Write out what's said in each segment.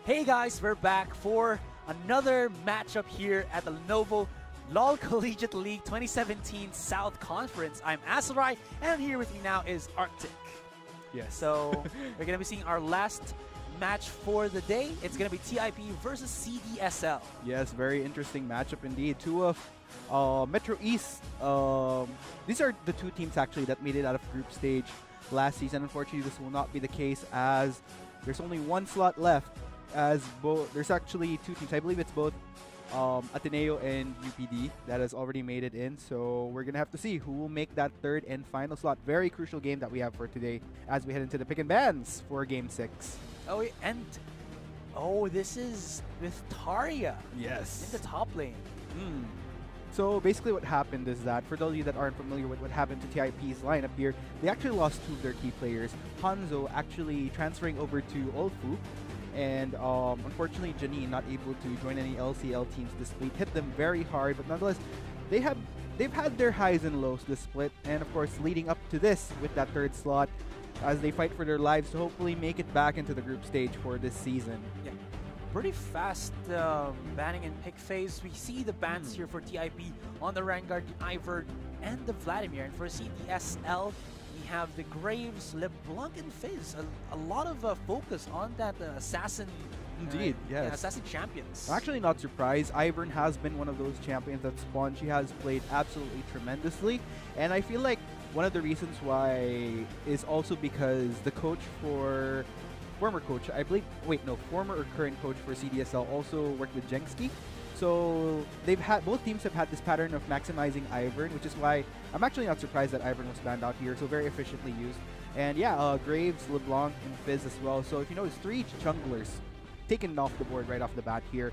Hey guys, we're back for another matchup here at the Lenovo LOL Collegiate League 2017 South Conference. I'm Asarai, and here with me now is Arctic. Yes. So we're going to be seeing our last match for the day. It's going to be TIP versus CDSL. Yes, very interesting matchup indeed. Two of Metro East. These are the two teams actually that made it out of group stage last season. Unfortunately, this will not be the case as there's only one slot left. As there's actually two teams. I believe it's both Ateneo and UPD that has already made it in. So we're gonna have to see who will make that third and final slot. Very crucial game that we have for today as we head into the pick and bans for Game 6. Oh, and this is with Tarja. Yes. In the top lane. So basically what happened is that, for those of you that aren't familiar with what happened to TIP's lineup here, they actually lost two of their key players. Hanzo actually transferring over to Olfu, and unfortunately Janine not able to join any LCL teams this split. Hit them very hard, but nonetheless, they've had their highs and lows this split, and of course leading up to this with that third slot as they fight for their lives to hopefully make it back into the group stage for this season. Yeah. Pretty fast banning and pick phase. We see the bans here for TIP on the Vanguard, Ivern, and the Vladimir. And for CDSL, we have the Graves, LeBlanc, and Fizz. A lot of focus on that assassin. Indeed, yes. Yeah, assassin champions. I'm actually not surprised. Ivern has been one of those champions that spawned. She has played absolutely tremendously. And I feel like one of the reasons why is also because the coach for former or current coach for CDSL also worked with Jengski. So both teams have had this pattern of maximizing Ivern, which is why I'm actually not surprised that Ivern was banned out here. So very efficiently used. And yeah, Graves, LeBlanc, and Fizz as well. So if you notice, 3 junglers taken off the board right off the bat here.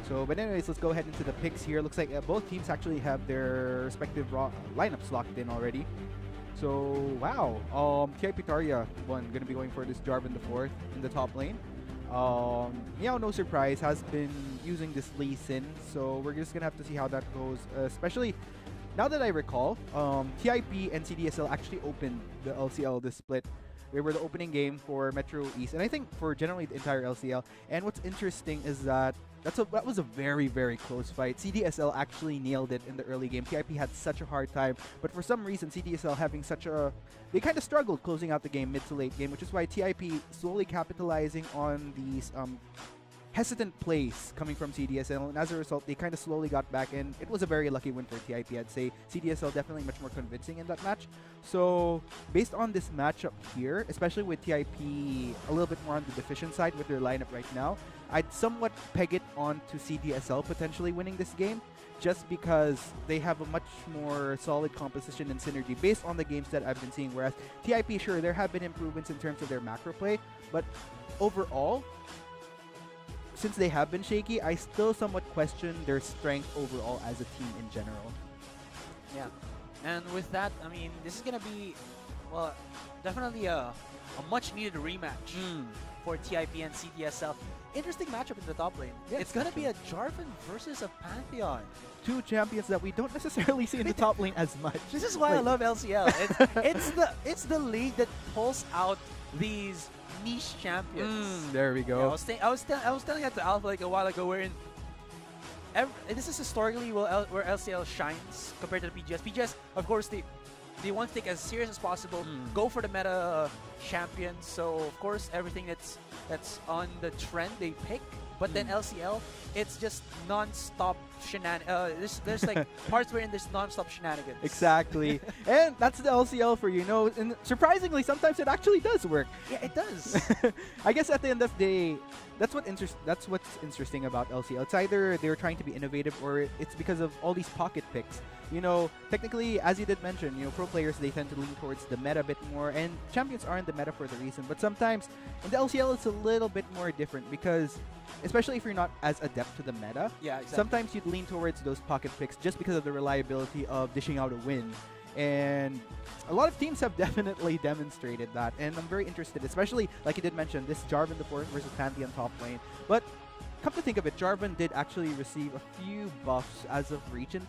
So, but anyways, let's go ahead into the picks here. Looks like both teams actually have their respective lineups locked in already. So, wow. TIP Tarja going to be going for this Jarvan the 4th in the top lane. Meow, no surprise, has been using this Lee Sin. So, we're just going to have to see how that goes. Especially, now that I recall, TIP and CDSL actually opened the LCL this split. They were the opening game for Metro East, and I think for generally the entire LCL. And what's interesting is that that was a very, very close fight. CDSL actually nailed it in the early game. TIP had such a hard time, but for some reason CDSL having they kind of struggled closing out the game mid to late game, which is why TIP slowly capitalizing on these hesitant plays coming from CDSL, and as a result, they kind of slowly got back, and it was a very lucky win for TIP. I'd say CDSL definitely much more convincing in that match. So, based on this matchup here, especially with TIP a little bit more on the deficient side with their lineup right now, I'd somewhat peg it on to CDSL potentially winning this game, just because they have a much more solid composition and synergy based on the games that I've been seeing, whereas TIP, sure, there have been improvements in terms of their macro play, but overall, since they have been shaky, I still somewhat question their strength overall as a team in general. Yeah, and with that, I mean, this is going to be, well, definitely a much-needed rematch for TIP and CDSL. Interesting matchup in the top lane. Yes, it's going to be a Jarvan versus a Pantheon. Two champions that we don't necessarily see in the top lane as much. This is why I love LCL. It's the league that pulls out these niche champions. There we go. Yeah, I was telling that to Alpha like a while ago, wherein this is historically where LCL shines compared to the PGS. PGS, of course, they want to take as serious as possible, go for the meta champions. So of course, everything that's on the trend they pick. But then LCL, it's just non-stop shenanigans. There's like parts wherein there's non-stop shenanigans. Exactly. And that's the LCL for you. And surprisingly, sometimes it actually does work. Yeah, it does. I guess at the end of the day, that's what's interesting about LCL. It's either they're trying to be innovative or it's because of all these pocket picks. Technically, as you did mention, pro players, they tend to lean towards the meta a bit more, and champions aren't the meta for the reason. But sometimes in the LCL, it's a little bit more different because, especially if you're not as adept to the meta, yeah, exactly. Sometimes you'd lean towards those pocket picks just because of the reliability of dishing out a win. And a lot of teams have definitely demonstrated that, and I'm very interested, especially, like you did mention, this Jarvan the 4th versus Pantheon top lane. But come to think of it, Jarvan did actually receive a few buffs as of recent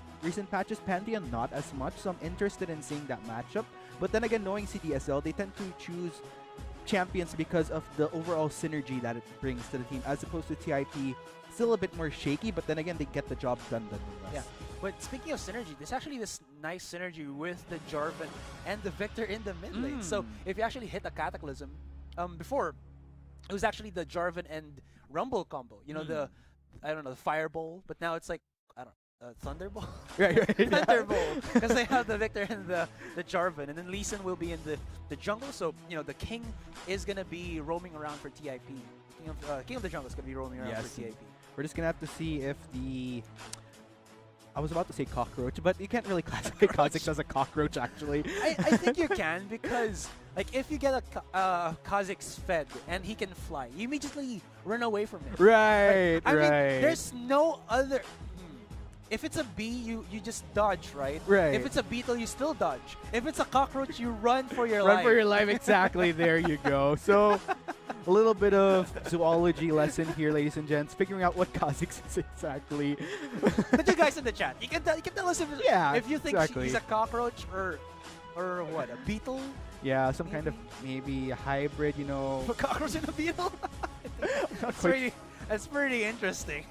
patches. Pantheon not as much, so I'm interested in seeing that matchup. But then again, knowing CDSL, they tend to choose champions because of the overall synergy that it brings to the team, as opposed to TIP, still a bit more shaky, but then again, they get the job done nonetheless. Yeah. But speaking of synergy, there's actually this nice synergy with the Jarvan and the Victor in the mid lane. So if you actually hit a Cataclysm, before, it was actually the Jarvan and Rumble combo. You know, the, I don't know, the Fireball, but now it's like, I don't know, Thunderbolt? Right. Thunderbolt, because they have the Victor and the Jarvan, and then Lee Sin will be in the jungle, so, you know, the King is going to be roaming around for TIP. King of the Jungle is going to be roaming around for TIP. We're just going to have to see if the... I was about to say cockroach, but you can't really classify Kha'Zix as a cockroach, actually. I think you can, because like if you get a Kha'Zix fed and he can fly, you immediately run away from him. Right, I mean, there's no other... If it's a bee, you just dodge, right? Right. If it's a beetle, you still dodge. If it's a cockroach, you run for your Run life. for your life, exactly. There you go. So, a little bit of zoology lesson here, ladies and gents, figuring out what Kha'Zix is exactly. But you guys in the chat, you can tell us if you think he's a cockroach or what, a beetle? Yeah, some kind of maybe a hybrid, you know. A cockroach and a beetle? That's pretty interesting.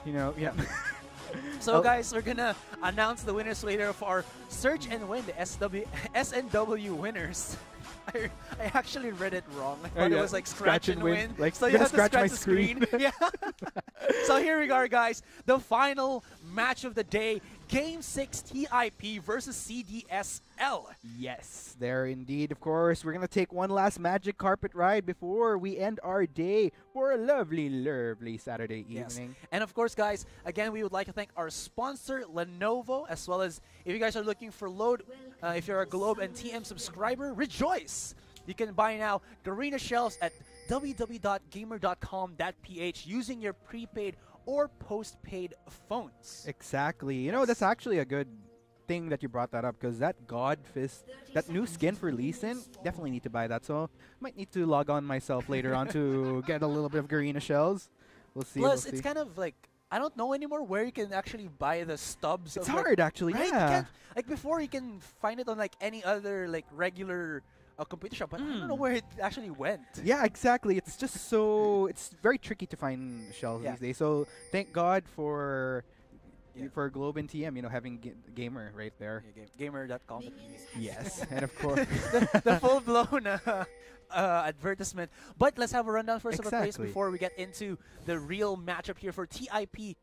You know, yeah. So guys, we're gonna announce the winners later of our Search and Win, the SNW winners. I actually read it wrong. I thought it was like scratch and win. Like, so you have to scratch scratch my the screen. Yeah. So here we are, guys. The final match of the day. Game 6 TIP versus CDSL. Yes, there indeed. Of course, we're going to take one last magic carpet ride before we end our day for a lovely, lovely Saturday evening. And of course, guys, again, we would like to thank our sponsor, Lenovo, as well as if you guys are looking for load, if you're a Globe and TM subscriber, rejoice! You can buy now Garena shelves at www.gamer.com.ph using your prepaid or postpaid phones. Exactly. You know, that's actually a good thing that you brought that up, because that God Fist, that new skin for Lee Sin, definitely need to buy that. So might need to log on myself later on to get a little bit of Garena shells. We'll see. Plus, it's kind of like, I don't know anymore where you can actually buy the stubs. It's hard, actually. Right? Yeah. Like before, you can find it on like any other like regular computer shop, but I don't know where it actually went. Yeah, exactly. It's just so... It's very tricky to find shells these days. So thank God for Globe and TM, you know, having Gamer right there. Yeah, gamer.com. Yes, and of course... the full-blown advertisement. But let's have a rundown first of the place before we get into the real matchup here for TIP.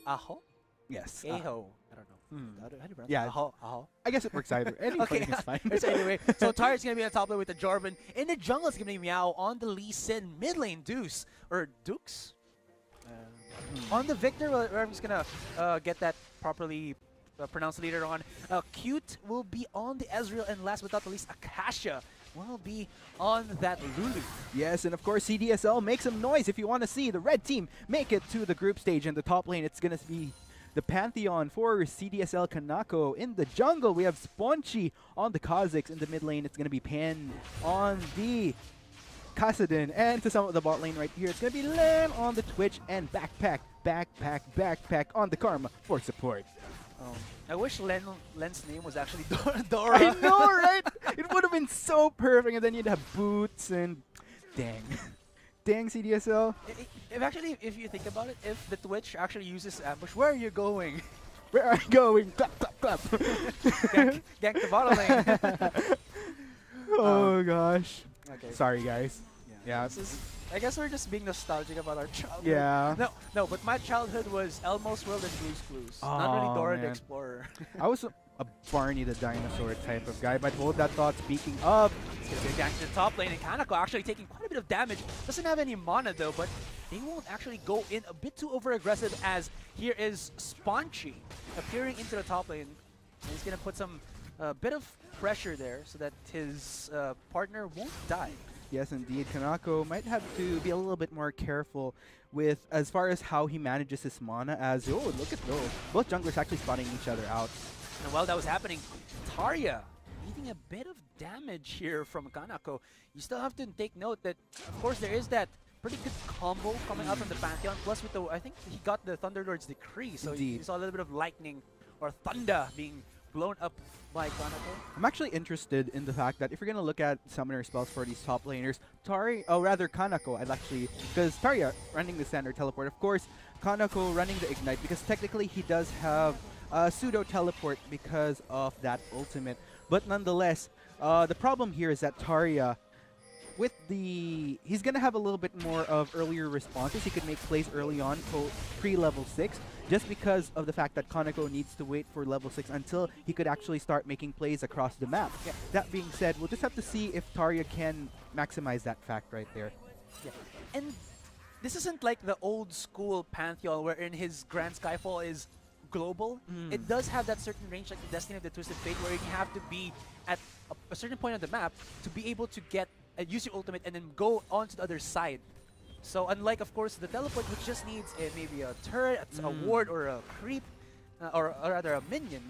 Aho? Yes. Aho. I don't know. How do you pronounce yeah. it? Aho. I guess it works either. Anything is fine. So anyway, so Tari's going to be on top lane with the Jarvan. In the jungle, it's going to be Meow. On the Lee Sin mid lane, Deuce. Or Dukes? On the Victor, I'm just going to get that properly pronounced later on. Cute will be on the Ezreal. And last but not the least, Akasha will be on that Lulu. Yes, and of course, CDSL, make some noise if you want to see the red team make it to the group stage. In the top lane, it's going to be the Pantheon for CDSL Kanako. In the jungle, we have Sponchi on the Kha'Zix. In the mid lane, it's going to be Pan on the Kassadin. And to sum up the bot lane right here, it's going to be Len on the Twitch and Backpack on the Karma for support. I wish Len's name was actually Dora. I know, right? It would have been so perfect, and then you'd have Boots and... Dang. Dang, CDSL. If you think about it, if the Twitch actually uses ambush, where are you going? Where are you going? Clap, clap, clap. Gank the bottom lane. Oh, gosh. Okay. Sorry, guys. Yeah. I guess we're just being nostalgic about our childhood. Yeah. No, but my childhood was Elmo's World and Blue's Clues. Oh, not really Dora the man. Explorer. I was a Barney the Dinosaur type of guy, but hold that thought. Speaking of, it's going to be a gank to the top lane, and Kanako actually taking quite a bit of damage. Doesn't have any mana though, but they won't actually go in a bit too over-aggressive, as here is Sponchi appearing into the top lane. And he's going to put some bit of pressure there so that his partner won't die. yes, indeed, Kanako might have to be a little bit more careful with as far as how he manages his mana, as, oh, look at those. Both junglers actually spotting each other out. And while that was happening, Tarja needing a bit of damage here from Kanako. You still have to take note that, of course, there is that pretty good combo coming out from the Pantheon. Plus, with the, I think he got the Thunderlord's Decree, so you saw a little bit of lightning or thunder being blown up by Kanako. I'm actually interested in the fact that if you're going to look at summoner spells for these top laners, Kanako, I'd actually, because Tarya running the standard teleport, of course, Kanako running the ignite, because technically he does have a pseudo teleport because of that ultimate. But nonetheless, the problem here is that Tarya, he's going to have a little bit more of earlier responses. He could make plays early on pre-level 6, just because of the fact that Kanako needs to wait for level 6 until he could actually start making plays across the map. Yeah. That being said, we'll just have to see if Tarya can maximize that fact right there. Yeah. And this isn't like the old school Pantheon wherein his Grand Skyfall is global. It does have that certain range like the Destiny of the Twisted Fate where you have to be at a certain point on the map to be able to get use your ultimate and then go on to the other side. So unlike, of course, the teleport, which just needs maybe a turret, a ward, or a creep, or rather a minion,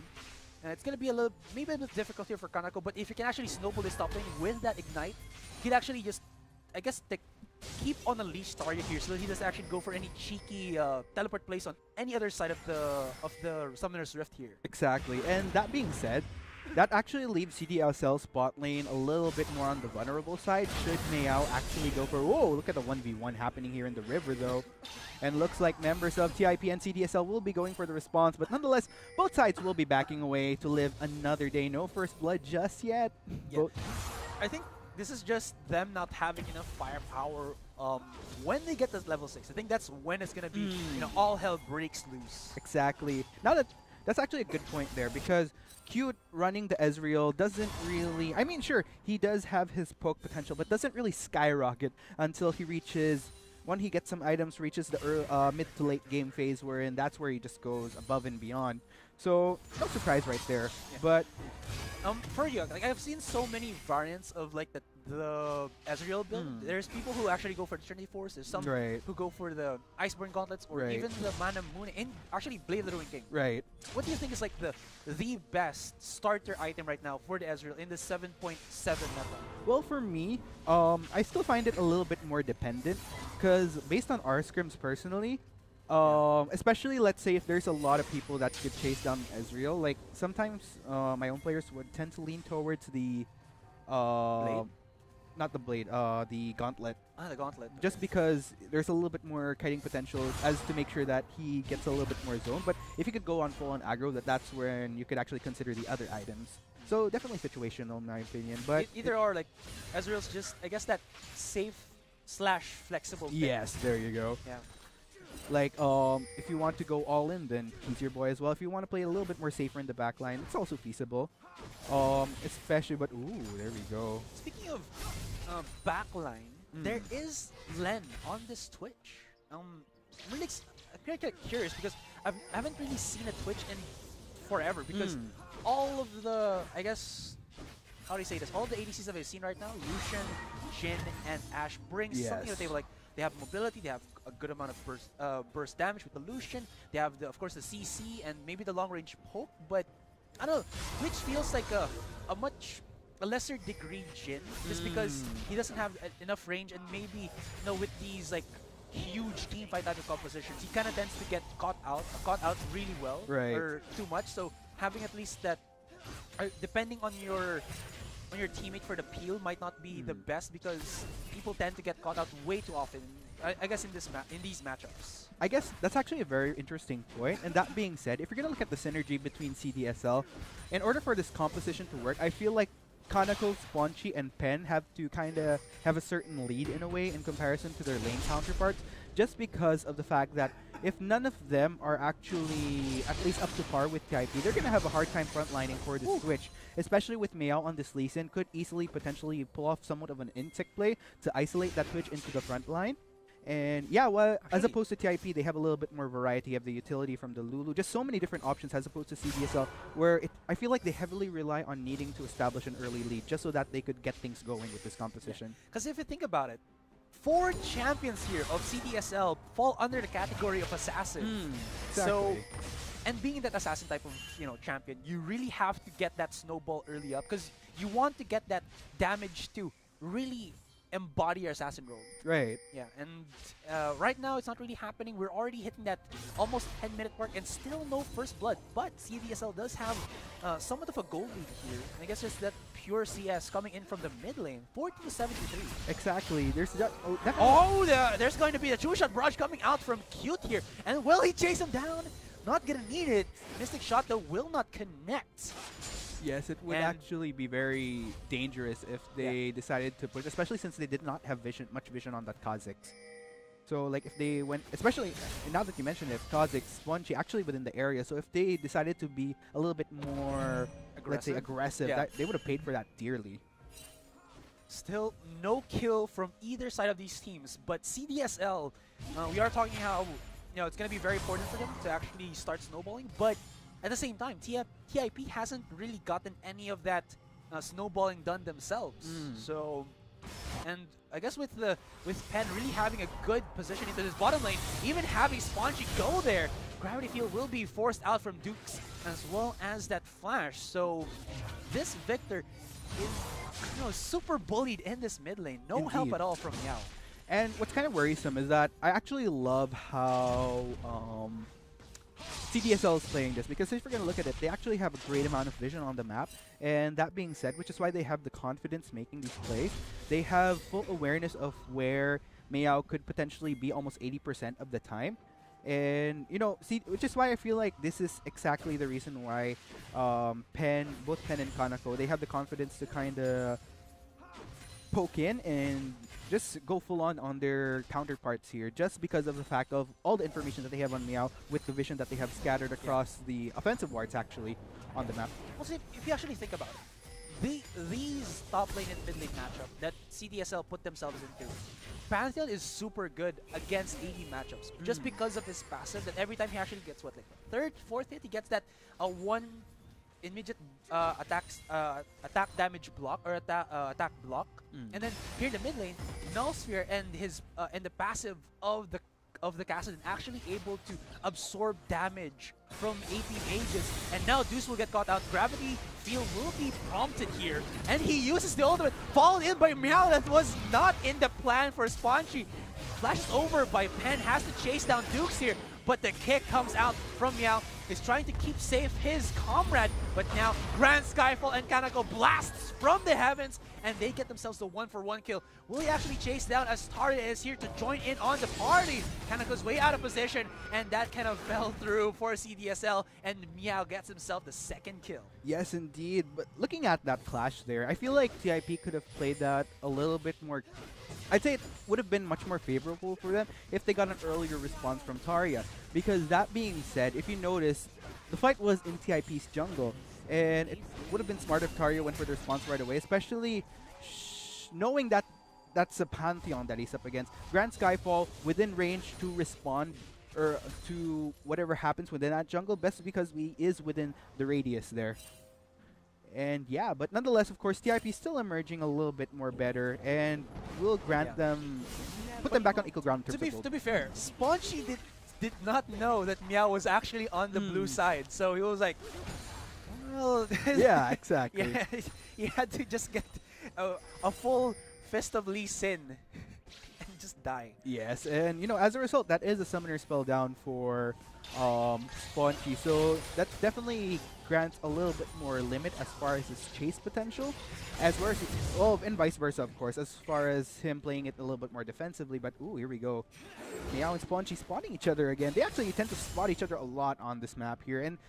it's going to be maybe a bit difficult here for Kanako, but if you can actually snowball this top lane with that ignite, he'd actually just, I guess, keep on a leash Tarya here so that he doesn't actually go for any cheeky teleport plays on any other side of the Summoner's Rift here. Exactly, and that being said, that actually leaves CDSL spot lane a little bit more on the vulnerable side. Should Mayao actually go for... Whoa, look at the 1v1 happening here in the river, though. And looks like members of TIP and CDSL will be going for the response. But nonetheless, both sides will be backing away to live another day. No first blood just yet. Yeah. I think this is just them not having enough firepower when they get to level 6. I think that's when it's going to be, all hell breaks loose. Exactly. Now that's actually a good point there, because Cute running the Ezreal doesn't really... I mean, sure, he does have his poke potential, but doesn't really skyrocket until he reaches... When he gets some items, reaches the mid to late game phase, wherein that's where he just goes above and beyond. So, no surprise right there. Yeah. But... for you, like I've seen so many variants of like the Ezreal build. There's people who actually go for the Trinity Force. There's some who go for the Iceborne Gauntlets or even the Mana Moon and actually Blade of the Ruined King. Right. What do you think is like the best starter item right now for the Ezreal in the 7.7 meta? Well, for me, I still find it a little bit more dependent, because based on our scrims personally, especially let's say if there's a lot of people that could chase down Ezreal, like sometimes my own players would tend to lean towards the Blade? Not the Blade, the Gauntlet. Ah, the Gauntlet. Just because there's a little bit more kiting potential as to make sure that he gets a little bit more zone. But if you could go on full on aggro, that's when you could actually consider the other items. So definitely situational in my opinion. But either or, like Ezreal's just, I guess, that safe / flexible pick. Yes, there you go. Yeah. Like, if you want to go all in, then he's your boy as well. If you want to play a little bit more safer in the back line, it's also feasible. Especially, but ooh, there we go. Speaking of backline, there is Len on this Twitch. Really, I'm kind of curious because I haven't really seen a Twitch in forever because all of the, I guess, how do you say this? All the ADCs that I've seen right now, Lucian, Jhin, and Ashe brings something to the table. Like, they have mobility, they have a good amount of burst damage with the Lucian. They have, of course, the CC and maybe the long-range poke. But, I don't know, Twitch feels like a lesser degree Jhin, just because he doesn't have enough range, and maybe, with these, like, huge team fight type of compositions, he kind of tends to get caught out really well, or too much. So, having at least that, depending on your teammate for the peel might not be the best, because people tend to get caught out way too often. I guess in these matchups. I guess that's actually a very interesting point. And that being said, if you're gonna look at the synergy between CDSL, in order for this composition to work, I feel like Kanako, Sponchi, and Pen have to kind of have a certain lead in a way in comparison to their lane counterparts, just because of the fact that if none of them are actually at least up to par with TIP, they're going to have a hard time frontlining for this Twitch, especially with Mayao on this Lee Sin, could easily potentially pull off somewhat of an insect play to isolate that Twitch into the front line. And yeah, well, as opposed to TIP, they have a little bit more variety. You have the utility from the Lulu, just so many different options as opposed to CDSL, where I feel like they heavily rely on needing to establish an early lead just so that they could get things going with this composition. Because if you think about it, 4 champions here of CDSL fall under the category of assassin. Exactly. So, and being that assassin type of champion, you really have to get that snowball early up, because you want to get that damage to really embody our assassin role. Right. Yeah, and right now it's not really happening. We're already hitting that almost 10-minute mark and still no first blood. But CDSL does have somewhat of a goal lead here. I guess it's that pure CS coming in from the mid lane, 40-73. Exactly. There's that. There's going to be a two-shot barrage coming out from Cute here. And will he chase him down? Not gonna need it. Mystic shot though will not connect. Yes, it would actually be very dangerous if they decided to push, especially since they did not have much vision on that Kha'Zix. So like if they went, especially now that you mentioned it, Kha'Zix, Spongy actually within the area. So if they decided to be a little bit more, let's say, aggressive, they would have paid for that dearly. Still no kill from either side of these teams, but CDSL, we are talking how it's going to be very important for them to actually start snowballing, but at the same time, TIP hasn't really gotten any of that snowballing done themselves. So, and I guess with Pen really having a good position into this bottom lane, even having Spongy go there, Gravity Field will be forced out from Dukes as well as that Flash. So this Victor is super bullied in this mid lane. No help at all from Meow. And what's kind of worrisome is that I actually love how CDSL is playing this, because if you're going to look at it, they actually have a great amount of vision on the map. And that being said, which is why they have the confidence making these plays, they have full awareness of where Meow could potentially be almost 80% of the time. And, which is why I feel like this is exactly the reason why both Pen and Kanako, they have the confidence to kind of poke in and just go full on their counterparts here, just because of the fact of all the information that they have on Meow with the vision that they have scattered across the offensive wards actually on the map. Also, if you actually think about it, these top lane and mid lane matchup that CDSL put themselves into, Pantheon is super good against AD matchups just because of his passive, that every time he actually gets like third, fourth hit, he gets that one immediate attack damage block or attack block, and then here in the mid lane, Nullsphere and his and the passive of the Kassadin actually able to absorb damage from AP mages, and now Deuce will get caught out. Gravity Field will be prompted here, and he uses the ultimate, followed in by Meow. That was not in the plan for Spongy. Flashes over by Pen, has to chase down Dukes here, but the kick comes out from Meow. He's trying to keep safe his comrade, but now Grand Skyfall and Kanako blasts from the heavens, and they get themselves the 1-for-1 kill. Will he actually chase down as Taria is here to join in on the party? Kanako's way out of position, and that kind of fell through for CDSL, and Meow gets himself the second kill. Yes, indeed. But looking at that clash there, I feel like TIP could have played that a little bit more. I'd say it would have been much more favorable for them if they got an earlier response from Taria. Because that being said, if you notice, the fight was in TIP's jungle. And it would have been smart if Taria went for the response right away, especially knowing that that's a Pantheon that he's up against. Grand Skyfall within range to respond or to whatever happens within that jungle, best because he is within the radius there. And yeah, but nonetheless, of course, TIP is still emerging a little bit more better, and will grant them, put them back on equal ground. To be fair, Spongy did not know that Meow was actually on the blue side, so he was like, well, yeah, exactly. Yeah, he had to just get a full Fist of Lee Sin and just die. Yes, and as a result, that is a summoner spell down for Spongy, so that definitely grants a little bit more limit as far as his chase potential, as well as and vice versa, of course, as far as him playing it a little bit more defensively. But ooh, here we go. Meow and Spongy spotting each other again. They actually tend to spot each other a lot on this map here, and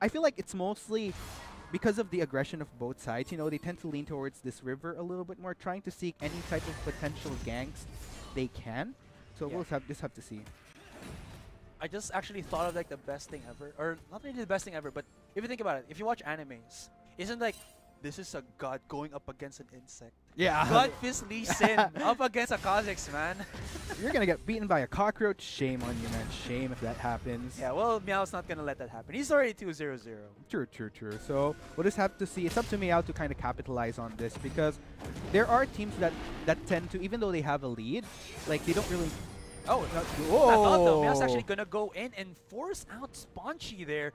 I feel like it's mostly because of the aggression of both sides. They tend to lean towards this river a little bit more, trying to seek any type of potential ganks they can. So we'll just have to see. I just actually thought of like the best thing ever, or not really the best thing ever, but if you think about it, if you watch animes, isn't like this is a god going up against an insect? Yeah. God Fist Lee Sin up against a Kha'Zix, man. You're gonna get beaten by a cockroach. Shame on you, man. Shame if that happens. Yeah, well, Meow's not gonna let that happen. He's already 2-0-0. True. So we'll just have to see. It's up to Meow to kind of capitalize on this, because there are teams that tend to, even though they have a lead, like they don't really. Oh, I thought though, Meow's actually gonna go in and force out Spongy there.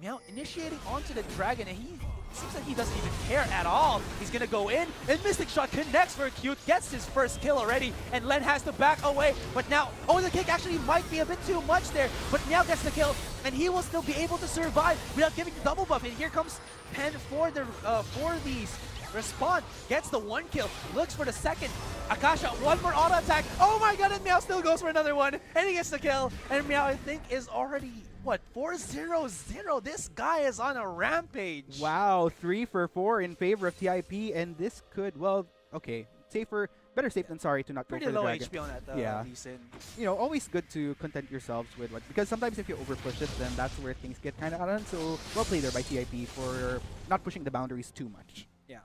Meow initiating onto the dragon, and he seems like he doesn't even care at all. He's gonna go in, and Mystic Shot connects for Cute, gets his first kill already, and Len has to back away. But now, oh, the kick actually might be a bit too much there, but Meow gets the kill, and he will still be able to survive without giving the double buff. And here comes Pen for the respawn, gets the 1 kill, looks for the second. Akasha, 1 more auto attack. Oh my god, and Meow still goes for another one, and he gets the kill. And Meow, I think, is already, what, 4-0-0. This guy is on a rampage. Wow, 3 for 4 in favor of TIP, and this could, well, okay, better safe than sorry to not Pretty go for low the dragon. HP on that Lee Sin. You know, always good to content yourselves with what, because sometimes if you overpush it, then that's where things get kind of out of hand. So well played there by TIP for not pushing the boundaries too much. Yeah.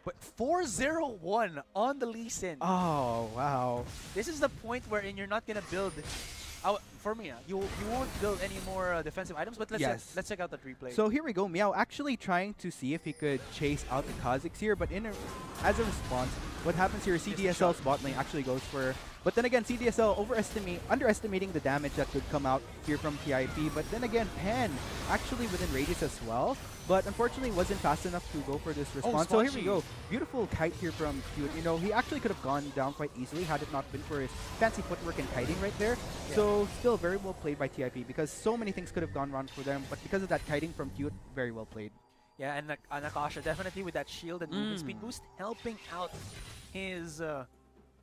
But 4-0-1 on the Lee Sin. Oh, wow. This is the point wherein you're not gonna build. For me, you won't build any more defensive items. But let's check out that replay. So here we go. Meow actually trying to see if he could chase out the Kha'Zix here, but as a response, what happens here is CDSL's bot lane actually goes for. But then again, CDSL underestimating the damage that could come out here from TIP. But then again, Pen actually within radius as well. But unfortunately wasn't fast enough to go for this response. So here we go. Beautiful kite here from Cute. You know, he actually could have gone down quite easily had it not been for his fancy footwork and kiting right there. Yeah. So still very well played by TIP because so many things could have gone wrong for them. But because of that kiting from Cute, very well played. Yeah, and Akasha definitely with that shield and movement speed boost helping out his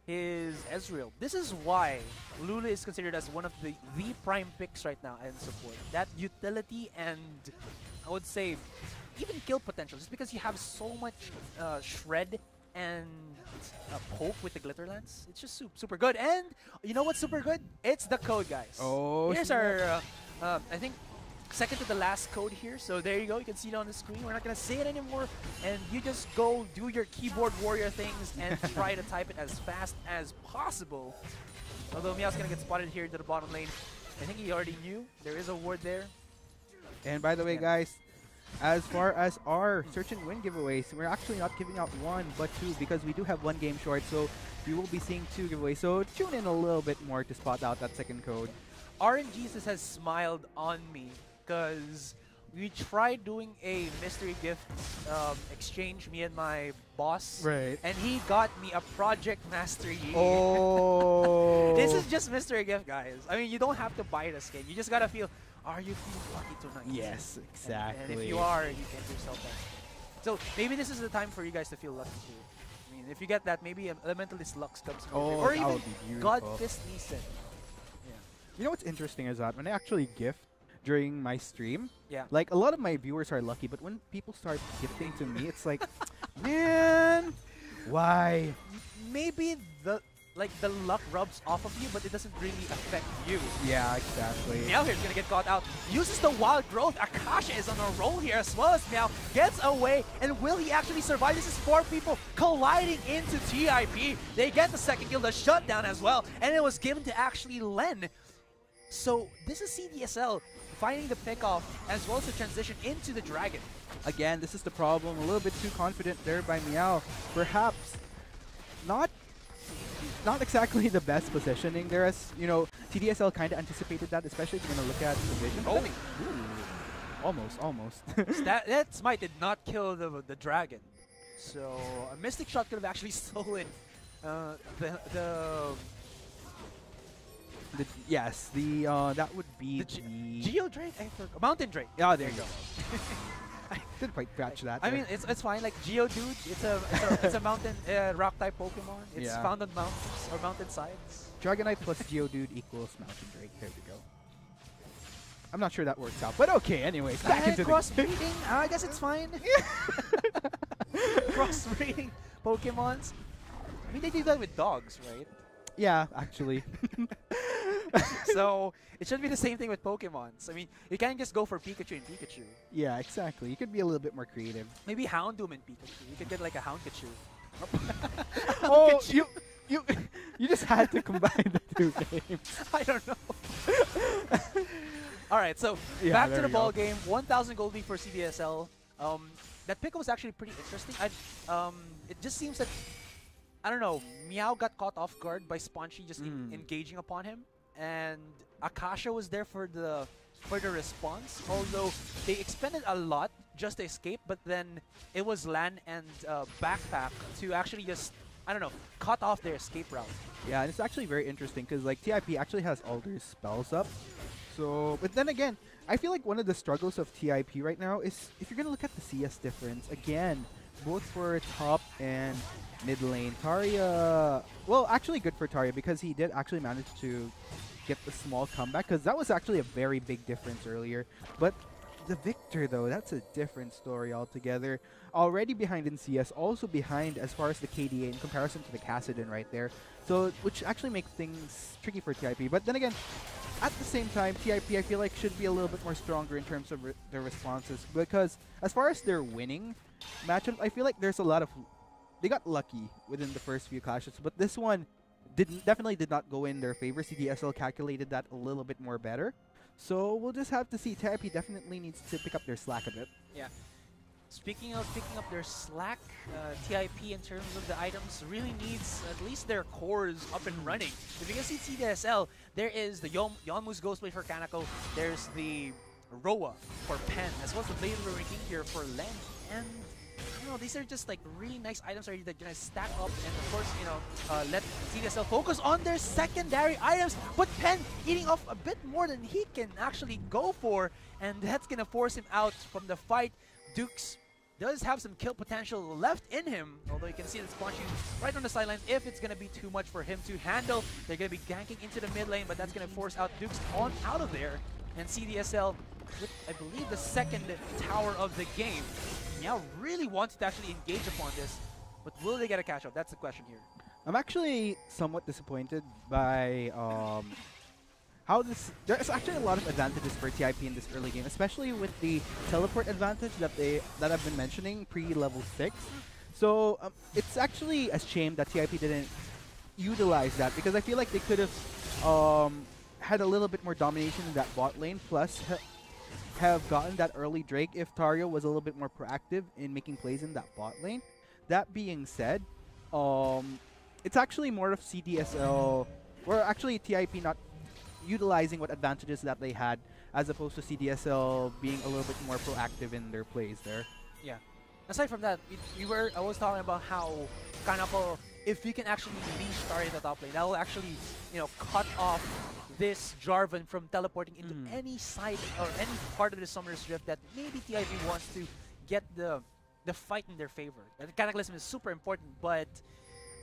Ezreal. This is why Lulu is considered as one of the prime picks right now in support. That utility and I would say even kill potential, just because you have so much shred and poke with the glitter lance. It's just super good. And you know what's super good? It's the code, guys. Oh, here's our I think second to the last code here. So there you go. You can see it on the screen. We're not gonna say it anymore. And you just go do your keyboard warrior things and try to type it as fast as possible. Although Meow's gonna get spotted here into the bottom lane. I think he already knew. There is a ward there. And by the way, guys, as far as our search and win giveaways, we're actually not giving out 1 but 2 because we do have 1 game short. So you will be seeing 2 giveaways. So tune in a little bit more to spot out that second code. RNGesus has smiled on me because we tried doing a mystery gift exchange, me and my boss. Right. And he got me a Project Master Yi. Oh. This is just mystery gift, guys. I mean, you don't have to buy the skin. You just gotta feel, are you feeling lucky tonight? Yes, exactly. And if you are, you can do yourself that. So maybe this is the time for you guys to feel lucky too. I mean, if you get that, maybe Elementalist Lux comes from oh, or even God beautiful. Fist Lee Sin. Yeah. You know what's interesting is that when I actually gift during my stream, yeah, like a lot of my viewers are lucky, but when people start gifting to me, it's like, man, why? Maybe the luck rubs off of you, but it doesn't really affect you. Yeah, exactly. Meow here is gonna get caught out. Uses the wild growth. Akasha is on a roll here as well as Meow gets away. And will he actually survive? This is 4 people colliding into TIP. They get the second kill, the shutdown as well, and it was given to actually Len. So this is CDSL finding the pickoff as well as the transition into the dragon. Again, this is the problem. A little bit too confident there by Meow. Perhaps not exactly the best positioning there, as you know, CDSL kind of anticipated that, especially if you're going to look at the vision. Oh, almost. that smite did not kill the dragon. So a Mystic Shot could have actually stolen that would be the Geo Drake? Mountain Drake. Yeah, there you go. I didn't quite catch that. I mean, it's fine. Like Geodude, it's a mountain rock type Pokemon. It's found on mountains or mountain sides. Dragonite plus Geodude equals Mountain Drake. There we go. I'm not sure that works out, but okay. Anyways, back into crossbreeding. I guess it's fine. Crossbreeding Pokemons. I mean, they do that with dogs, right? Yeah, actually. So it should be the same thing with Pokemons. I mean, you can't just go for Pikachu and Pikachu. Yeah, exactly. You could be a little bit more creative. Maybe Houndoom and Pikachu. You could get like a Hounkachu. Oh, you just had to combine the 2 games. I don't know. All right, so back to the ball game. 1,000 gold lead for CDSL. That pick was actually pretty interesting. It just seems that, I don't know, Meow got caught off guard by Spongy just engaging upon him. And Akasha was there for the for the response, although they expended a lot just to escape, but then it was Lan and Backpack to actually just, I don't know, cut off their escape route. Yeah, and it's actually very interesting because like TIP actually has all their spells up. So, but then again, I feel like one of the struggles of TIP right now is if you're gonna look at the CS difference again, both for top and mid lane, Tarya. Well, actually good for Tarya because he did actually manage to get the small comeback because that was actually a very big difference earlier. But the Victor though, that's a different story altogether. Already behind in CS, also behind as far as the KDA in comparison to the Kassadin right there. So, which actually makes things tricky for TIP. But then again, at the same time, TIP I feel like should be a little bit more stronger in terms of their responses because as far as their winning matchups, I feel like there's a lot of they got lucky within the first few clashes, but this one definitely did not go in their favor. CDSL calculated that a little bit more better. So we'll just have to see. TIP definitely needs to pick up their slack a bit. Yeah. Speaking of picking up their slack, TIP in terms of the items really needs at least their cores up and running. If you can see CDSL, there is the Yonmu's Ghostblade for Kanako, there's the Roa for Pen, as well as the Blade of the Ranking here for Len. And I don't know, these are just like really nice items already that are gonna stack up and of course, you know, let CDSL focus on their secondary items. But Pen eating off a bit more than he can actually go for, and that's gonna force him out from the fight. Dukes does have some kill potential left in him, although you can see it's punching right on the sidelines. If it's going to be too much for him to handle, they're going to be ganking into the mid lane, but that's going to force out Dukes on out of there. And CDSL, with I believe the second tower of the game, now really wants to actually engage upon this, but will they get a catch up? That's the question here. I'm actually somewhat disappointed by how this. There's actually a lot of advantages for TIP in this early game, especially with the teleport advantage that I've been mentioning pre-level 6. So it's actually a shame that TIP didn't utilize that because I feel like they could have had a little bit more domination in that bot lane, plus have gotten that early Drake if Tarya was a little bit more proactive in making plays in that bot lane. That being said, it's actually more of CDSL, or actually TIP not utilizing what advantages that they had, as opposed to CDSL being a little bit more proactive in their plays there. Yeah. Aside from that, I was talking about how Kanako, if we can actually leash Tarya the top lane, that will actually, you know, cut off this Jarvan from teleporting into any side or any part of the Summoner's Rift that maybe TIP wants to get the fight in their favor. And Cataclysm is super important, but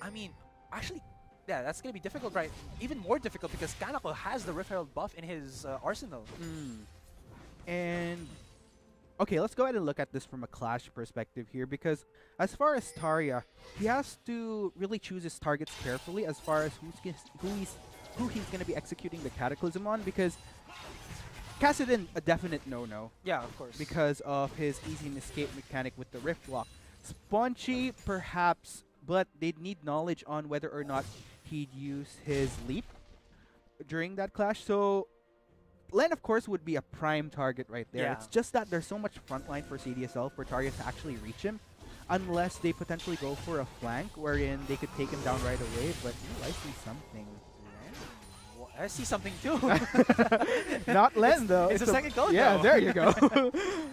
I mean, actually, yeah, that's going to be difficult, right? Even more difficult because Kanako has the Rift Herald buff in his arsenal. And okay, let's go ahead and look at this from a Clash perspective here, because as far as Tarya, he has to really choose his targets carefully as far as who he's going to be executing the Cataclysm on, because Kassadin, a definite no-no. Yeah, of course. Because of his easy escape mechanic with the Rift Lock. Spongy, perhaps, but they'd need knowledge on whether or not he'd use his leap during that clash. So Len, of course, would be a prime target right there. Yeah. It's just that there's so much frontline for CDSL for Tarya to actually reach him, unless they potentially go for a flank wherein they could take him down right away. But I see something. I see something too. Not Len, though. It's a second goal, yeah, though. there you go.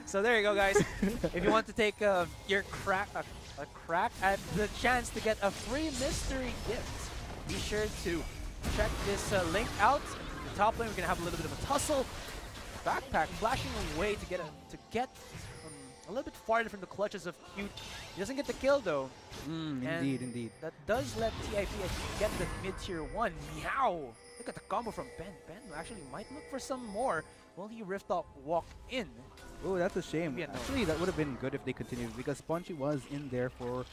So there you go, guys. If you want to take your crack at the chance to get a free mystery gift, be sure to check this link out. In the top lane, we're gonna have a little bit of a tussle. Backpack flashing away to get a little bit farther from the clutches of Cute. He doesn't get the kill though. Indeed. That does let TIP get the mid-tier 1. Meow! Look at the combo from Ben. Ben actually might look for some more. Will he Rift Up walk in? Oh, that's a shame. Yeah, no. Actually, that would have been good if they continued, because Spongy was in there for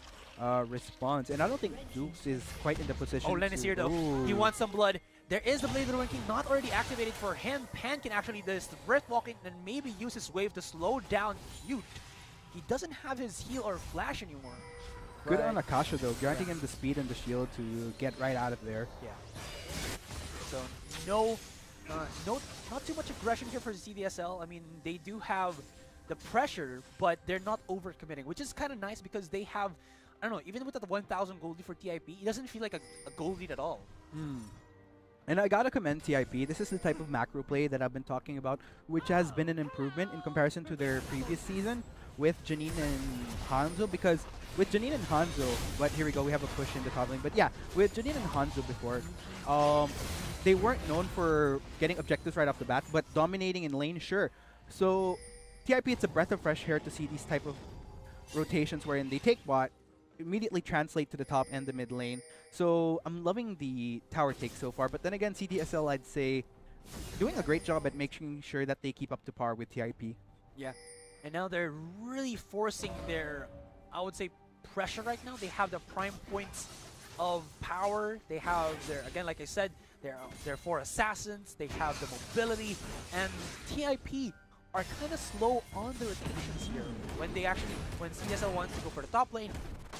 response. And I don't think Dukes is quite in the position. Oh, Len is here though. Ooh. He wants some blood. There is the Blade of the Ranking not already activated for him. Pan can actually just Rift Walk in and maybe use his wave to slow down Cute. He doesn't have his heal or flash anymore. Good on Akasha though, granting him the speed and the shield to get right out of there. Yeah. So not too much aggression here for CDSL. I mean, they do have the pressure, but they're not overcommitting, which is kind of nice because they have, I don't know, even with the 1,000 gold lead for TIP, it doesn't feel like a gold lead at all. And I gotta commend TIP. This is the type of macro play that I've been talking about, which has been an improvement in comparison to their previous season with Janine and Hanzo. Because with Janine and Hanzo, but here we go, we have a push in the top lane. But yeah, with Janine and Hanzo before, they weren't known for getting objectives right off the bat, but dominating in lane, sure. So TIP, it's a breath of fresh air to see these type of rotations wherein they take bot, immediately translate to the top and the mid lane. So I'm loving the tower take so far. But then again, CDSL, I'd say, doing a great job at making sure that they keep up to par with TIP. Yeah. And now they're really forcing their, I would say, pressure right now. They have the prime points of power. They have their, again, like I said, they're 4 assassins. They have the mobility. And TIP are kind of slow on the rotations here. When CDSL wants to go for the top lane,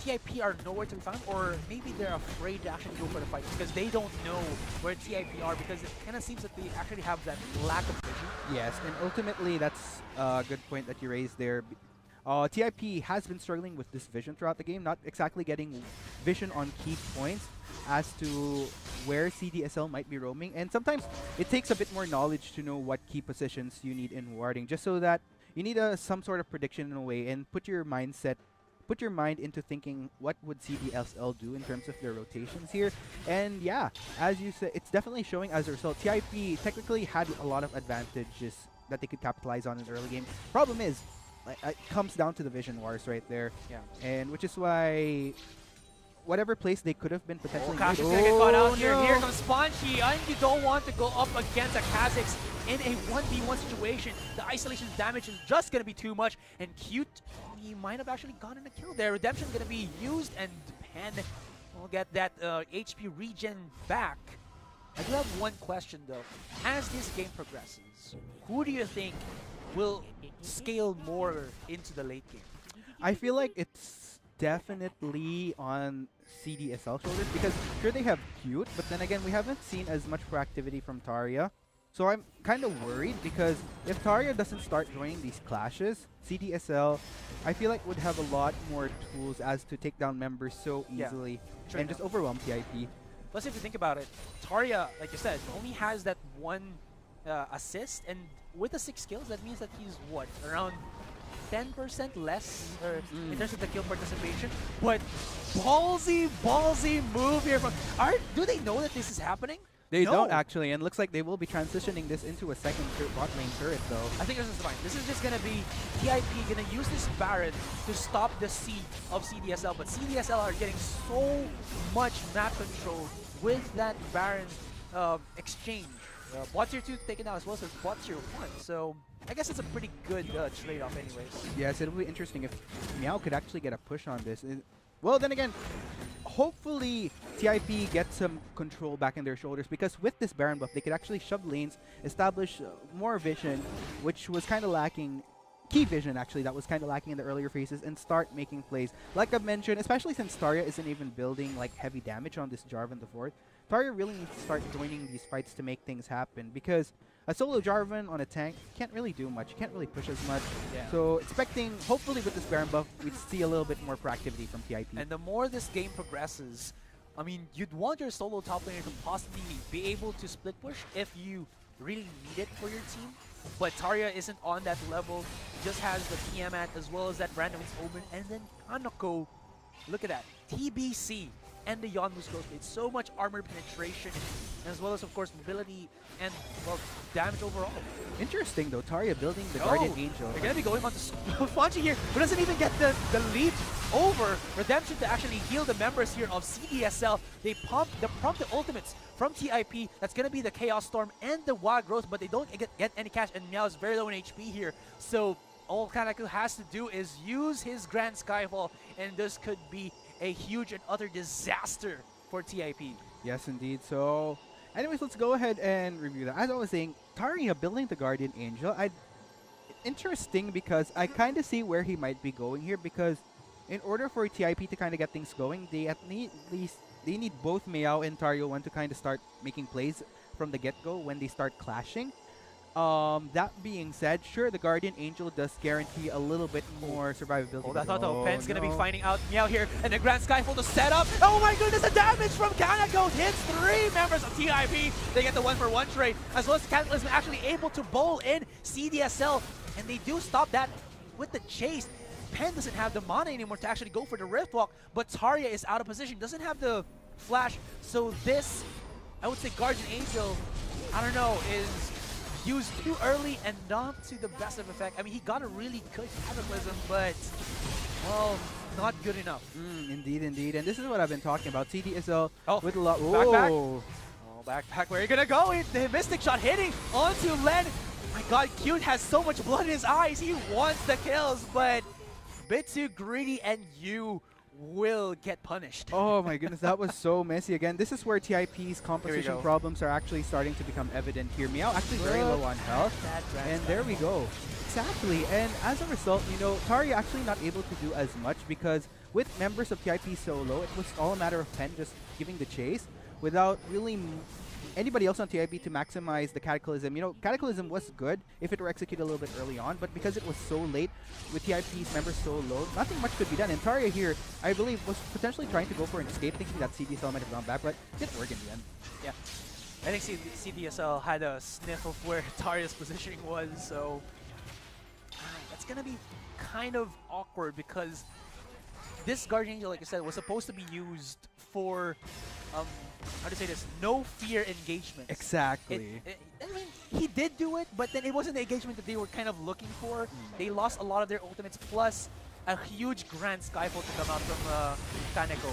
TIP are nowhere to be found, or maybe they're afraid to actually go for the fight because they don't know where TIP are, because it kind of seems that they actually have that lack of vision. Yes, and ultimately that's a good point that you raised there. TIP has been struggling with this vision throughout the game, not exactly getting vision on key points as to where CDSL might be roaming, and sometimes it takes a bit more knowledge to know what key positions you need in warding, just so that you need some sort of prediction in a way, and put your mind into thinking what would CDSL do in terms of their rotations here. And yeah, as you said, it's definitely showing as a result. TIP technically had a lot of advantages that they could capitalize on in the early game. Problem is, it comes down to the vision wars right there. Yeah. And which is why whatever place they could have been potentially... Oh gosh, he's gonna get caught out here. Here comes Spongy, and you don't want to go up against a Kha'Zix in a 1v1 situation. The isolation damage is just gonna be too much, and Cute, he might have actually gotten a kill there. Redemption's gonna be used, and Pen will get that HP regen back. I do have one question though. As this game progresses, who do you think will scale more into the late game? I feel like it's definitely on CDSL shoulders, because sure they have Cute, but then again we haven't seen as much proactivity from Taria. So I'm kind of worried, because if Taria doesn't start joining these clashes, CDSL, I feel like would have a lot more tools as to take down members so easily and just overwhelm TIP. Plus, if you think about it, Taria, like you said, only has that one assist, and with the 6 kills, that means that he's what, around 10% less in terms of the kill participation. But ballsy move here from... Do they know that this is happening? They don't actually, and looks like they will be transitioning this into a second bot lane turret though. I think this is fine. This is just going to be TIP going to use this Baron to stop the siege of CDSL, but CDSL are getting so much map control with that Baron exchange. Bot tier 2 taken out as well as bot tier 1, so I guess it's a pretty good trade-off anyways. Yes, it'll be interesting if Meow could actually get a push on this. Well, then again, hopefully TIP gets some control back in their shoulders, because with this Baron buff, they could actually shove lanes, establish more vision, which was kind of lacking, key vision actually, that was kind of lacking in the earlier phases, and start making plays. Like I've mentioned, especially since Taria isn't even building like heavy damage on this Jarvan the 4th, Taria really needs to start joining these fights to make things happen, because a solo Jarvan on a tank can't really do much, can't really push as much. Yeah. So expecting, hopefully with this Baron buff, we'd see a little bit more proactivity from TIP. And the more this game progresses, I mean, you'd want your solo top laner to possibly be able to split push if you really need it for your team. But Taria isn't on that level, just has the Tiamat as well as that random Omen, and then Hanako, look at that, TBC. And the Yonmu's Ghostblade. So much armor penetration, as well as, of course, mobility and, well, damage overall. Interesting, though. Taria building the Guardian Angel. They're going to be going on to Fonchi here, who doesn't even get the lead over Redemption to actually heal the members here of CDSL. They prompt the ultimates from TIP. That's going to be the Chaos Storm and the Wild Growth, but they don't get any cash, and Meow is very low in HP here. So all Kaneko has to do is use his Grand Skyfall, and this could be a huge and utter disaster for TIP. Yes, indeed. So, anyways, let's go ahead and review that. As I was saying, Taria building the Guardian Angel, interesting, because I kind of see where he might be going here, because in order for TIP to kind of get things going, they need both Meow and Taria 1 to kind of start making plays from the get-go when they start clashing. That being said, sure, the Guardian Angel does guarantee a little bit more survivability. Oh, I thought the Pen's gonna be no. finding out Meow here, and the Grand Skyfall to set up. Oh my goodness, the damage from Kanako hits 3 members of TIP. They get the 1-for-1 trade, as well as Cataclysm actually able to bowl in CDSL, and they do stop that with the chase. Pen doesn't have the mana anymore to actually go for the Rift Walk, but Tarja is out of position, doesn't have the flash, so this, I would say Guardian Angel, I don't know, is used too early and not to the best of effect. I mean, he got a really good Cataclysm, but, well, not good enough. Indeed, indeed. And this is what I've been talking about. CDSL with a lot. Backpack. Oh, backpack. Where are you going to go? The Mystic Shot hitting onto Len. My god, Cute has so much blood in his eyes. He wants the kills, but a bit too greedy, and you will get punished. Oh my goodness, that was so messy again. This is where TIP's composition problems are actually starting to become evident here. Meow actually very low on health. And there we go. Exactly. And as a result, you know, Tarja actually not able to do as much because with members of TIP so low, it was all a matter of Pen just giving the chase without really anybody else on TIP to maximize the Cataclysm. You know, Cataclysm was good if it were executed a little bit early on, but because it was so late with TIP's members so low, nothing much could be done. And Tarja here, I believe, was potentially trying to go for an escape, thinking that CDSL might have gone back, but it didn't work in the end. Yeah. I think CDSL had a sniff of where Tarja's positioning was, so that's going to be kind of awkward because this Guardian Angel, like I said, was supposed to be used for how to say this? No fear engagement. Exactly. I mean, he did do it, but then it wasn't the engagement that they were kind of looking for. They lost a lot of their ultimates, plus a huge Grand Skyfall to come out from Kaneko.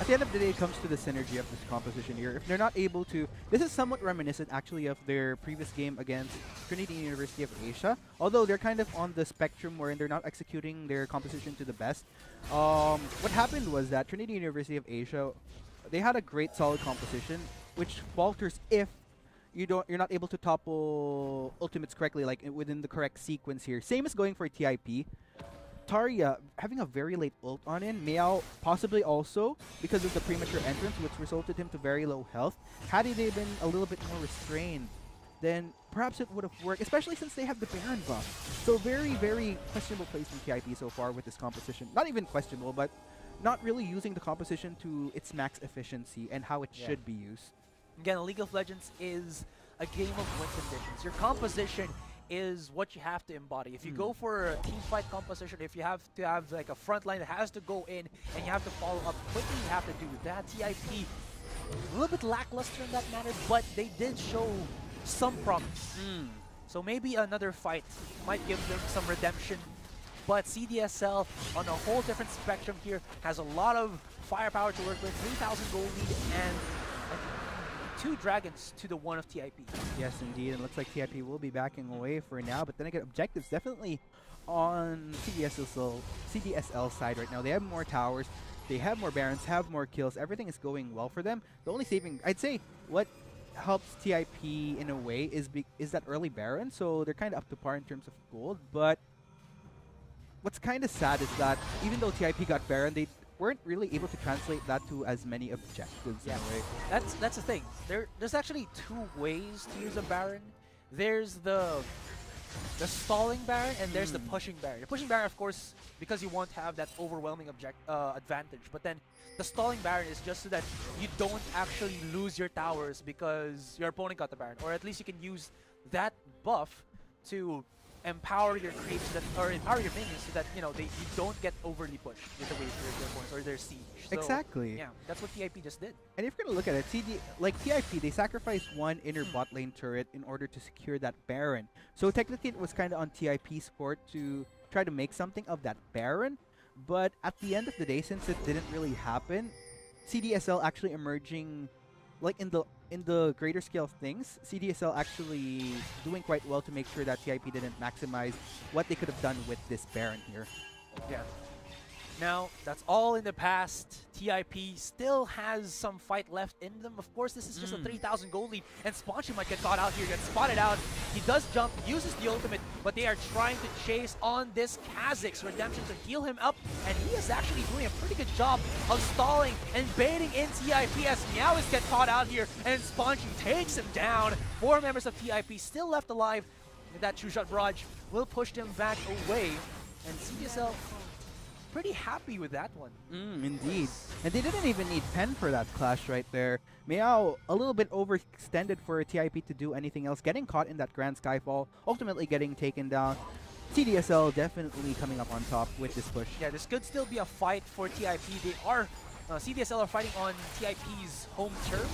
At the end of the day, it comes to the synergy of this composition here. If they're not able to... This is somewhat reminiscent, actually, of their previous game against Trinity University of Asia. Although they're kind of on the spectrum wherein they're not executing their composition to the best. What happened was that Trinity University of Asia, they had a great solid composition, which falters if you're not able to topple ultimates correctly, like within the correct sequence here. Same as going for TIP. Tarja having a very late ult on in, Meow possibly also because of the premature entrance, which resulted him to very low health. Had they been a little bit more restrained, then perhaps it would have worked, especially since they have the Baron buff. So very, very questionable plays from TIP so far with this composition. Not even questionable, but not really using the composition to its max efficiency and how it should be used. Again, League of Legends is a game of win conditions. Your composition is what you have to embody. If you go for a team fight composition, if you have to have like a front line that has to go in and you have to follow up quickly, you have to do that. TIP, a little bit lackluster in that matter, but they did show some promise. So maybe another fight might give them some redemption. But CDSL on a whole different spectrum here has a lot of firepower to work with, 3,000 gold lead and 2 dragons to the 1 of TIP. Yes, indeed. And it looks like TIP will be backing away for now. But then again, objectives definitely on CDSL side right now. They have more towers. They have more Barons, have more kills. Everything is going well for them. The only saving, I'd say, what helps TIP in a way is that early Baron. So they're kind of up to par in terms of gold. But what's kind of sad is that even though TIP got Baron, they weren't really able to translate that to as many objectives in a way. That's the thing. There's actually 2 ways to use a Baron. There's the stalling Baron and there's the pushing Baron. The pushing Baron, of course, because you won't have that overwhelming advantage. But then the stalling Baron is just so that you don't actually lose your towers because your opponent got the Baron. Or at least you can use that buff to empower your creeps or empower your minions so that you don't get overly pushed with the wave for their points or their siege. So, exactly. Yeah, that's what TIP just did. And if you're gonna look at it, TIP, they sacrificed 1 inner bot lane turret in order to secure that Baron. So technically, it was kind of on TIP's court to try to make something of that Baron. But at the end of the day, since it didn't really happen, CDSL actually emerging, like in the greater scale of things, CDSL actually doing quite well to make sure that TIP didn't maximize what they could have done with this Baron here. Yeah. Now, that's all in the past. TIP still has some fight left in them. Of course, this is just a 3,000 gold lead, and Spongy might get caught out here, gets spotted out. He does jump, uses the ultimate, but they are trying to chase on this Kha'Zix Redemption to heal him up, and he is actually doing a pretty good job of stalling and baiting in TIP as Meowis get caught out here, and Spongy takes him down. 4 members of TIP still left alive. That two-shot barrage will push them back away, and CDSL pretty happy with that one. Indeed. And they didn't even need Pen for that clash right there. Meow a little bit overextended for TIP to do anything else, getting caught in that Grand Skyfall, ultimately getting taken down. CDSL definitely coming up on top with this push. Yeah, this could still be a fight for TIP. They are, CDSL are fighting on TIP's home turf.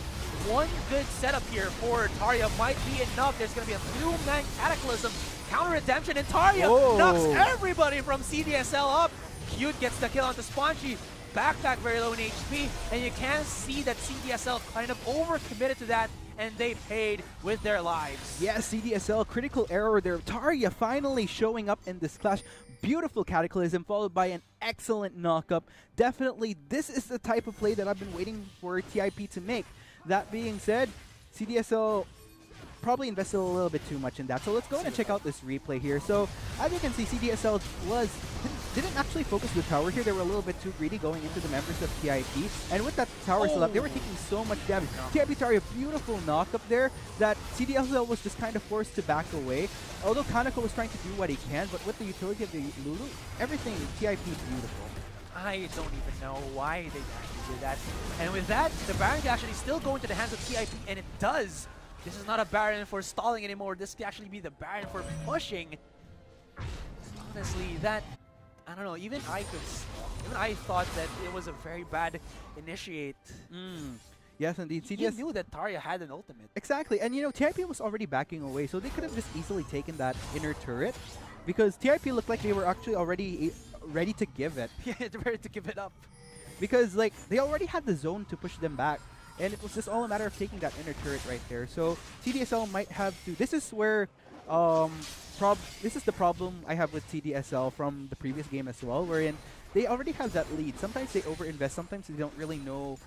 One good setup here for Tarja might be enough. There's going to be a 2-man Cataclysm, counter redemption, and Tarja knocks everybody from CDSL up. Cute gets the kill onto Spongy. Backpack very low in HP, and you can see that CDSL kind of overcommitted to that, and they paid with their lives. Yes, CDSL, critical error there. Tarja finally showing up in this clash. Beautiful Cataclysm followed by an excellent knockup. Definitely, this is the type of play that I've been waiting for TIP to make. That being said, CDSL probably invested a little bit too much in that. So let's go ahead and check out this replay here. So as you can see, CDSL didn't actually focus the tower here. They were a little bit too greedy going into the members of TIP. And with that tower still up, they were taking so much damage. TIP Tarja, beautiful knock up there that CDSL was just kind of forced to back away. Although Kaneko was trying to do what he can, but with the utility of the Lulu, everything TIP is beautiful. I don't even know why they actually did that. And with that, the Baron can actually still go into the hands of TIP, and it does. This is not a Baron for stalling anymore. This could actually be the Baron for pushing. Honestly, that, I don't know, even I thought that it was a very bad initiate. Yes, indeed. You knew that Tarja had an ultimate. Exactly, and you know, TIP was already backing away, so they could have just easily taken that inner turret, because TIP looked like they were actually already ready to give it. Yeah, they're ready to give it up. Because, like, they already had the zone to push them back. And it was just all a matter of taking that inner turret right there. So CDSL might have to. This is where, this is the problem I have with CDSL from the previous game as well, wherein they already have that lead. Sometimes they overinvest. Sometimes they don't really know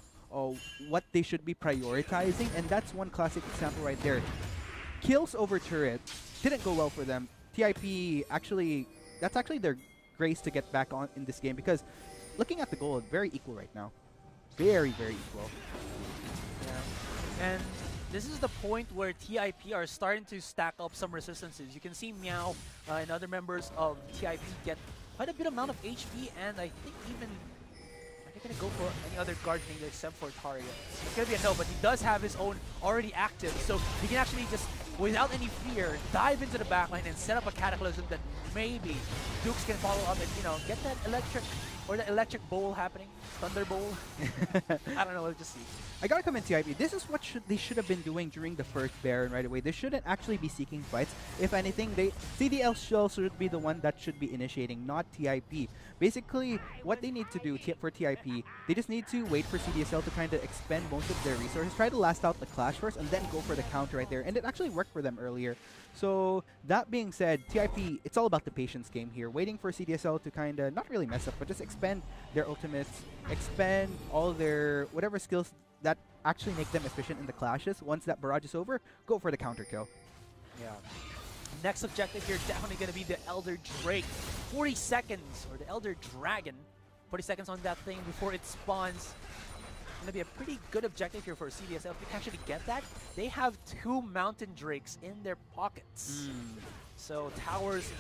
what they should be prioritizing, and that's one classic example right there. Kills over turret didn't go well for them. TIP actually, that's actually their grace to get back on in this game, because looking at the goal, very equal right now. Very, very equal. And this is the point where TIP are starting to stack up some resistances. You can see Meow and other members of TIP get quite a bit amount of HP, and I think even are they gonna go for any other guard thing except for Tarja? It's gonna be a no, but he does have his own already active, so he can actually just, without any fear, dive into the backline and set up a Cataclysm that maybe Dukes can follow up and, you know, get that electric bowl happening. Thunder Bowl. I don't know, we'll just see. I gotta comment TIP. This is what they should have been doing during the first Baron right away. They shouldn't actually be seeking fights. If anything, CDSL should be the one that should be initiating, not TIP. Basically, what they need to do for TIP, they just need to wait for CDSL to kind of expend most of their resources, try to last out the clash first, and then go for the counter right there. And it actually worked for them earlier. So that being said, TIP, it's all about the patience game here, waiting for CDSL to kind of not really mess up, but just expend their ultimates, expend all their whatever skills that actually make them efficient in the clashes. Once that barrage is over, go for the counter kill. Yeah. Next objective here definitely going to be the Elder Drake. 40 seconds, or the Elder Dragon. 40 seconds on that thing before it spawns. Going to be a pretty good objective here for CDSL. If they can actually get that, they have 2 Mountain Drakes in their pockets. So towers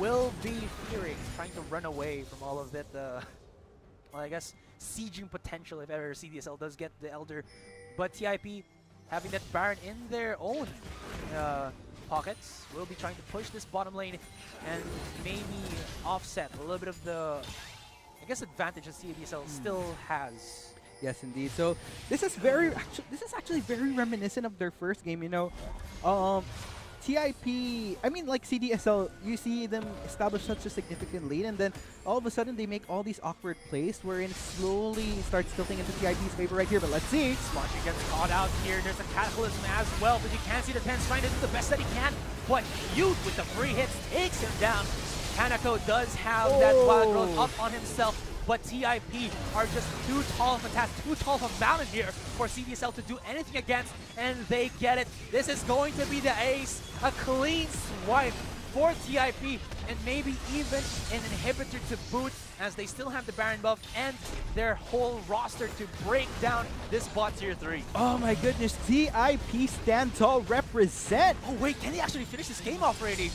will be fearing, trying to run away from all of that, well, I guess, sieging potential if ever CDSL does get the Elder. But TIP, having that Baron in their own pockets, will be trying to push this bottom lane and maybe offset a little bit of the, I guess, advantage that CDSL still has. Yes, indeed. So this is actually very reminiscent of their first game. You know, TIP. I mean, like CDSL, you see them establish such a significant lead, and then all of a sudden they make all these awkward plays, wherein it slowly starts tilting into TIP's favor right here. But let's see. Spongy gets caught out here. There's a Cataclysm as well, but you can see the Ten's trying to do the best that he can. But Youth with the free hits takes him down. Kaneko does have that Wild Growth up on himself, but TIP are just too tall of a task, too tall of a mountain here for CDSL to do anything against, and they get it. This is going to be the ace, a clean swipe for TIP, and maybe even an inhibitor to boot, as they still have the Baron buff and their whole roster to break down this bot tier 3. Oh my goodness, TIP stand tall represent. Oh wait, can he actually finish this game off already?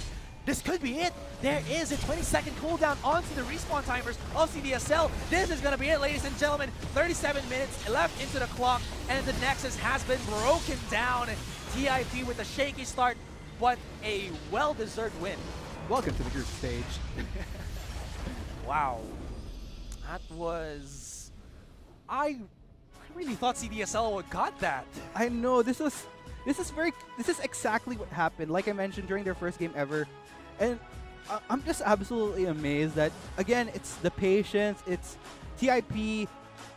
This could be it. There is a 20-second cooldown onto the respawn timers of CDSL. This is going to be it, ladies and gentlemen. 37 minutes left into the clock, and the Nexus has been broken down. TIP with a shaky start, but a well-deserved win. Welcome to the group stage. Wow. That was... I really thought CDSL would got that. I know, this is exactly what happened. Like I mentioned, during their first game ever. And I'm just absolutely amazed that, again, it's the patience, it's TIP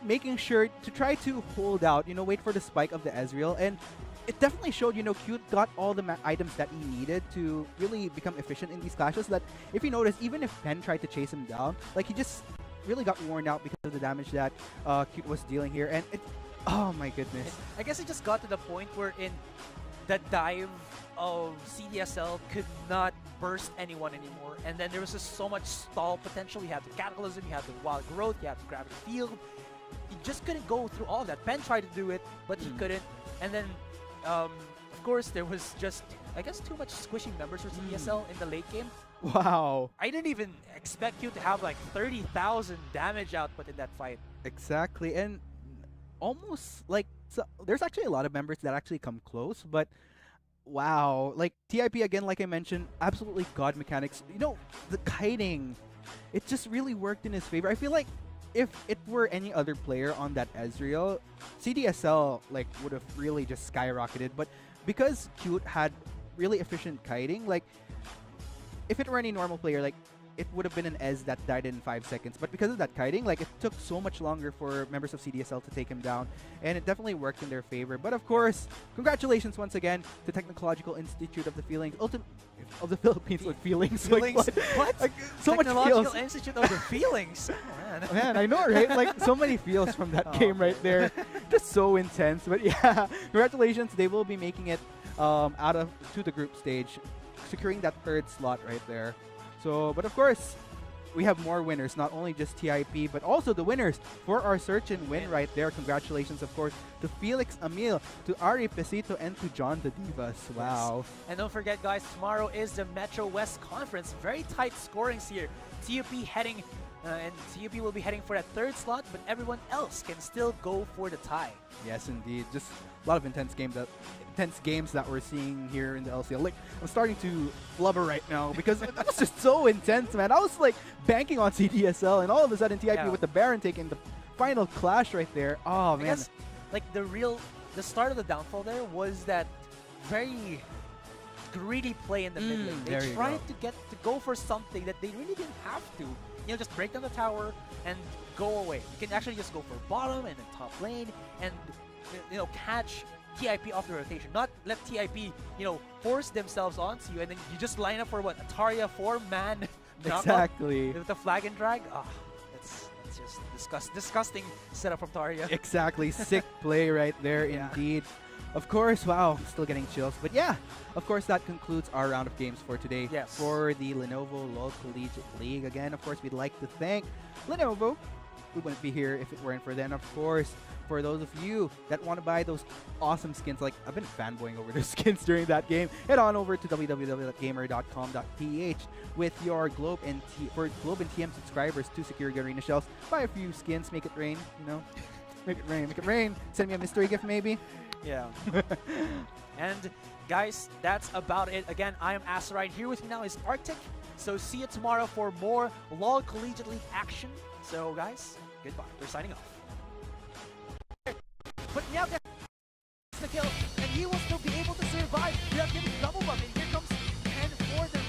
making sure to try to hold out, you know, wait for the spike of the Ezreal. And it definitely showed, you know, Cute got all the items that he needed to really become efficient in these clashes. That if you notice, even if Pen tried to chase him down, like, he just really got worn out because of the damage that Cute was dealing here. And it, oh my goodness. I guess it just got to the point where in the dive of CDSL could not burst anyone anymore, and then there was just so much stall potential. You have the Cataclysm, you have the Wild Growth, you have the Gravity Field. You just couldn't go through all of that. Ben tried to do it, but he couldn't. And then, of course, there was just, I guess, too much squishing numbers for CDSL in the late game. Wow. I didn't even expect you to have like 30,000 damage output in that fight. Exactly, and almost like, so there's actually a lot of members that actually come close, but wow, like TIP again, like I mentioned, absolutely god mechanics. You know, the kiting, it just really worked in his favor. I feel like if it were any other player on that Ezreal, CDSL like would have really just skyrocketed. But because Cute had really efficient kiting, like if it were any normal player, like it would have been an Ez that died in 5 seconds. But because of that kiting, like it took so much longer for members of CDSL to take him down, and it definitely worked in their favor. But of course, congratulations once again to Technological Institute of the Feelings, of the Philippines with feelings. Feelings? Like, what? Like, so much Technological feels. Institute of the Feelings. Oh, man. Man, I know, right? Like so many feels from that game right there. Just so intense. But yeah, congratulations. They will be making it to the group stage, securing that 3rd slot right there. So, but of course, we have more winners, not only just TIP, but also the winners for our search and win right there. Congratulations, of course, to Felix Emil, to Ari Pesito, and to John the Divas. Wow. Yes. And don't forget, guys, tomorrow is the Metro West Conference. Very tight scorings here. TUP heading, and TUP will be heading for that 3rd slot, but everyone else can still go for the tie. Yes, indeed. Just a lot of intense games that we're seeing here in the LCL. Like, I'm starting to blubber right now because that was just so intense, man. I was like banking on CDSL, and all of a sudden TIP with the Baron taking the final clash right there. Oh man. I guess, like the start of the downfall there was that very greedy play in the mid lane. They tried to go for something that they really didn't have to. You know, just break down the tower and go away. You can actually just go for bottom and then top lane and, you know, catch TIP off the rotation. Not let TIP, you know, force themselves onto you, and then you just line up for what? Ataria 4-man exactly with the flag and drag. Ah, that's just disgusting setup from Taria. Exactly. Sick play right there indeed. Of course, wow, still getting chills. But yeah, of course, that concludes our round of games for today. Yes. For the Lenovo LoL Collegiate League. Again, of course, we'd like to thank Lenovo. We wouldn't be here if it weren't for them. Of course, for those of you that want to buy those awesome skins, like I've been fanboying over those skins during that game, head on over to www.gamer.com.ph with your Globe and TM subscribers to secure Garena shelves. Buy a few skins, make it rain, you know. Make it rain, make it rain. Send me a mystery gift maybe. Yeah. And guys, that's about it. Again, I am Acerite. Here with me now is Arctic. So see you tomorrow for more LoL Collegiate League action. So guys, goodbye. We're signing off. Put me out there. The kill, and he will still be able to survive. We have given double buff, and here comes Pen for the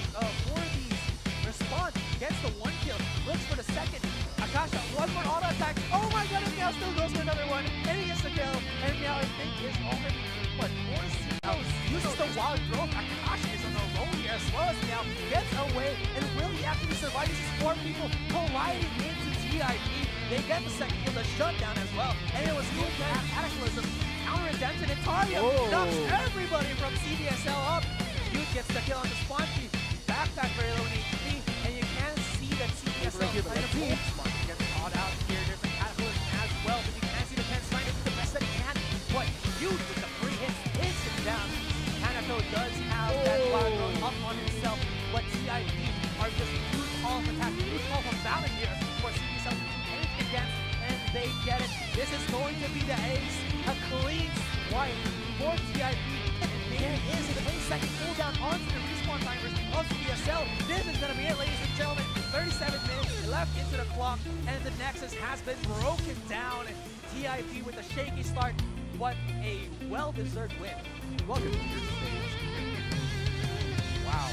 response. Gets the 1 kill. Looks for the 2nd. Akasha, 1 more auto attack. Oh my god, and Meow still goes for another one. And he gets the kill. And Meow, I think, is already, what, 4 zeros. Uses the wild growth. Akasha is on the roll here, as well as Meow gets away. And will he actually survive? This is 4 people colliding into TIP. They get the 2nd kill, the shutdown as well. And it was cool that Cataclysm counter-attempted, and Taria knocks everybody from CDSL up. Cute gets the kill on the spawn tree. Back back very low in HP, and you can see that CDSL kind of hold smart. He gets caught out here. There's a cataclysm as well, but you can see the 10 trying to do the best that he can. But huge with the 3 hits, hits him down. Hanako does have that fire thrown up on himself, but TIP are just huge call of attack, huge call from Balin here for CDSL to do anything against, and they get it. This is going to be the ace, a clean swipe for TIP. There is a 20-second cooldown onto the respawn timers of CDSL. This is going to be it, ladies and gentlemen. 37 minutes left into the clock, and the Nexus has been broken down. TIP with a shaky start, but a well-deserved win. Welcome to your stage. Wow.